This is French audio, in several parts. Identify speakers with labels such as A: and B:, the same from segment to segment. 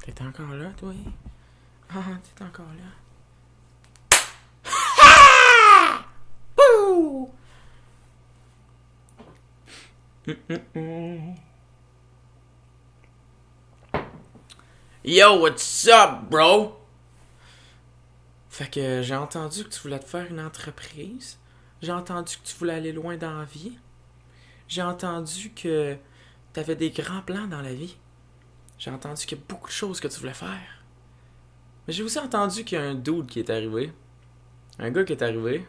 A: T'es encore là, toi? Ah, t'es encore là. Wouh! Yo, what's up, bro? Fait que j'ai entendu que tu voulais te faire une entreprise. J'ai entendu que tu voulais aller loin dans la vie. J'ai entendu que t'avais des grands plans dans la vie. J'ai entendu qu'il y a beaucoup de choses que tu voulais faire. Mais j'ai aussi entendu qu'il y a un dude qui est arrivé. Un gars qui est arrivé,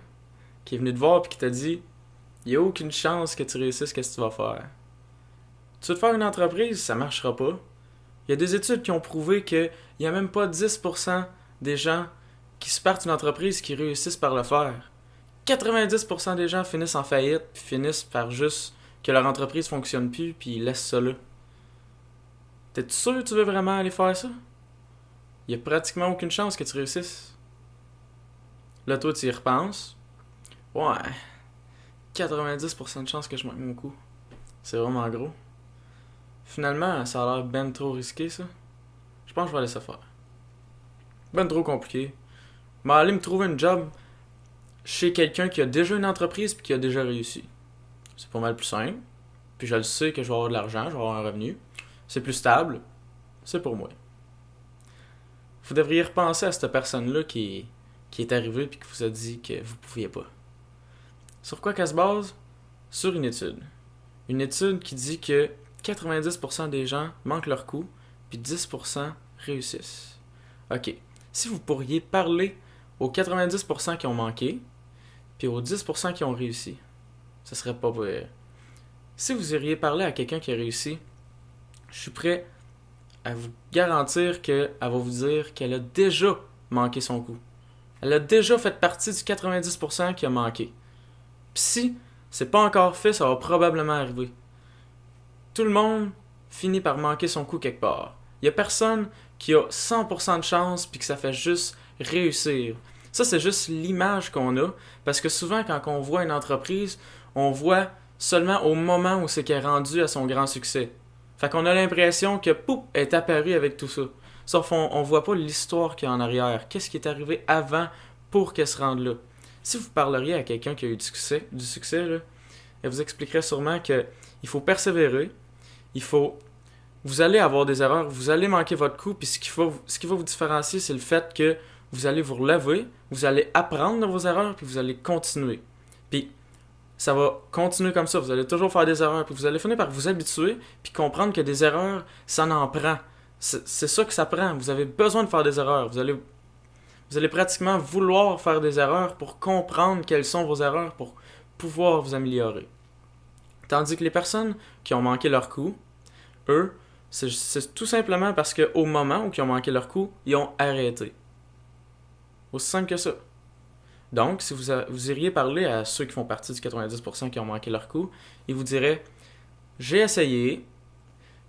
A: qui est venu te voir et qui t'a dit « Il n'y a aucune chance que tu réussisses, qu'est-ce que tu vas faire? Tu veux te faire une entreprise, ça marchera pas. Il y a des études qui ont prouvé qu'il n'y a même pas 10% des gens qui se partent une entreprise qui réussissent par le faire. 90% des gens finissent en faillite puis finissent par juste que leur entreprise fonctionne plus puis ils laissent ça là. T'es-tu sûr que tu veux vraiment aller faire ça? Il y a pratiquement aucune chance que tu réussisses. Là, toi, tu y repenses. Ouais, 90% de chance que je manque mon coup. C'est vraiment gros. Finalement, ça a l'air ben trop risqué, ça. Je pense que je vais laisser faire. Ben trop compliqué. Mais aller me trouver une job chez quelqu'un qui a déjà une entreprise puis qui a déjà réussi. C'est pas mal plus simple. Puis je le sais que je vais avoir de l'argent, je vais avoir un revenu. C'est plus stable. C'est pour moi. Vous devriez repenser à cette personne-là qui est arrivée puis qui vous a dit que vous pouviez pas. Sur quoi qu'elle se base? Sur une étude. Une étude qui dit que 90% des gens manquent leur coup, puis 10% réussissent. Ok. Si vous pourriez parler aux 90% qui ont manqué, puis aux 10% qui ont réussi, ce serait pas vrai. Si vous iriez parler à quelqu'un qui a réussi, je suis prêt à vous garantir qu'elle va vous dire qu'elle a déjà manqué son coup. Elle a déjà fait partie du 90% qui a manqué. Puis si c'est pas encore fait, ça va probablement arriver. Tout le monde finit par manquer son coup quelque part. Il y a personne qui a 100% de chance puis que ça fait juste réussir. Ça, c'est juste l'image qu'on a, parce que souvent, quand on voit une entreprise, on voit seulement au moment où c'est qu'elle est rendue à son grand succès. Fait qu'on a l'impression que, pouf, elle est apparue avec tout ça. Sauf on voit pas l'histoire qu'il y a en arrière. Qu'est-ce qui est arrivé avant pour qu'elle se rende là? Si vous parleriez à quelqu'un qui a eu du succès là, elle vous expliquerait sûrement que il faut persévérer, vous allez avoir des erreurs, vous allez manquer votre coup, puis ce qui va vous différencier, c'est le fait que vous allez vous relever, vous allez apprendre de vos erreurs, puis vous allez continuer. Puis ça va continuer comme ça, vous allez toujours faire des erreurs, puis vous allez finir par vous habituer, puis comprendre que des erreurs, ça en prend. C'est ça que ça prend, vous avez besoin de faire des erreurs, vous allez pratiquement vouloir faire des erreurs pour comprendre quelles sont vos erreurs, pour pouvoir vous améliorer. Tandis que les personnes qui ont manqué leur coup, eux, c'est tout simplement parce qu'au moment où ils ont manqué leur coup, ils ont arrêté. Aussi simple que ça. Donc, si vous iriez parler à ceux qui font partie du 90% qui ont manqué leur coup, ils vous diraient « J'ai essayé,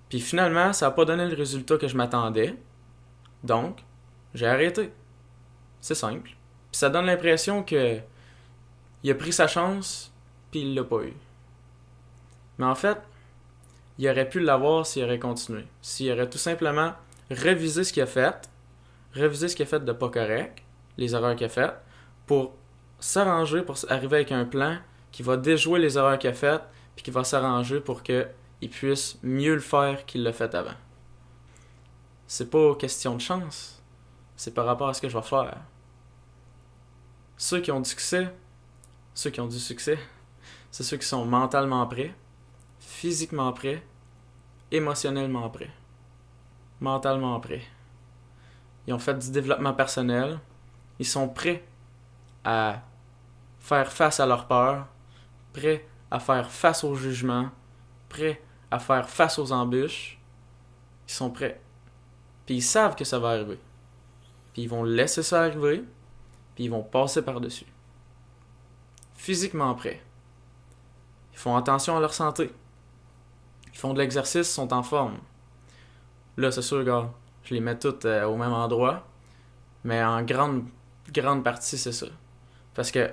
A: puis finalement, ça n'a pas donné le résultat que je m'attendais, donc j'ai arrêté. » C'est simple. Puis ça donne l'impression que il a pris sa chance, puis il l'a pas eu. Mais en fait, il aurait pu l'avoir s'il aurait continué. S'il aurait tout simplement révisé ce qu'il a fait de pas correct, les erreurs qu'il a faites, pour s'arranger, pour arriver avec un plan qui va déjouer les erreurs qu'il a faites, puis qui va s'arranger pour qu'il puisse mieux le faire qu'il l'a fait avant. C'est pas question de chance, c'est par rapport à ce que je vais faire. Ceux qui ont du succès, c'est ceux qui sont mentalement prêts, physiquement prêts, émotionnellement prêts, mentalement prêts. Ils ont fait du développement personnel, ils sont prêts à faire face à leur peur, prêts à faire face au jugement, prêts à faire face aux embûches. Ils sont prêts. Puis ils savent que ça va arriver. Puis ils vont laisser ça arriver, puis ils vont passer par-dessus. Physiquement prêts. Ils font attention à leur santé. Ils font de l'exercice, sont en forme. Là, c'est sûr, gars, je les mets toutes au même endroit, mais en grande partie, c'est ça. Parce que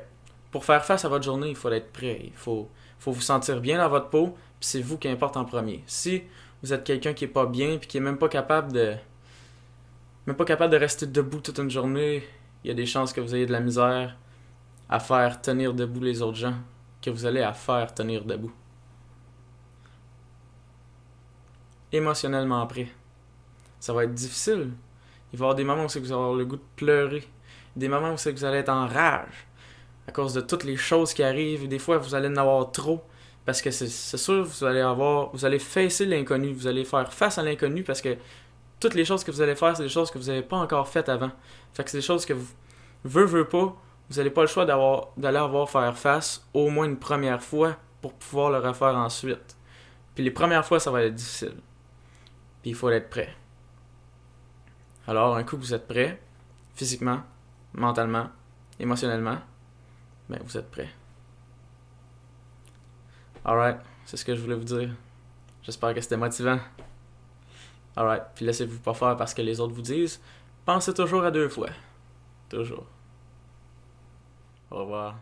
A: pour faire face à votre journée, il faut être prêt. Il faut vous sentir bien dans votre peau, puis c'est vous qui importe en premier. Si vous êtes quelqu'un qui est pas bien, puis qui est même pas capable même pas capable de rester debout toute une journée, il y a des chances que vous ayez de la misère à faire tenir debout les autres gens, que vous allez à faire tenir debout. Émotionnellement prêt. Ça va être difficile. Il va y avoir des moments où c'est que vous allez avoir le goût de pleurer. Des moments où c'est que vous allez être en rage. À cause de toutes les choses qui arrivent. Des fois, vous allez en avoir trop. Parce que c'est sûr, vous allez facer l'inconnu. Vous allez faire face à l'inconnu parce que toutes les choses que vous allez faire, c'est des choses que vous n'avez pas encore faites avant. Fait que c'est des choses que vous veux pas, vous n'avez pas le choix d'aller avoir faire face au moins une première fois pour pouvoir le refaire ensuite. Puis les premières fois, ça va être difficile. Puis il faut être prêt. Alors, un coup que vous êtes prêt, physiquement, mentalement, émotionnellement, ben vous êtes prêt. Alright, c'est ce que je voulais vous dire. J'espère que c'était motivant. Alright, puis laissez-vous pas faire parce que les autres vous disent. Pensez toujours à 2 fois. Toujours. Au revoir.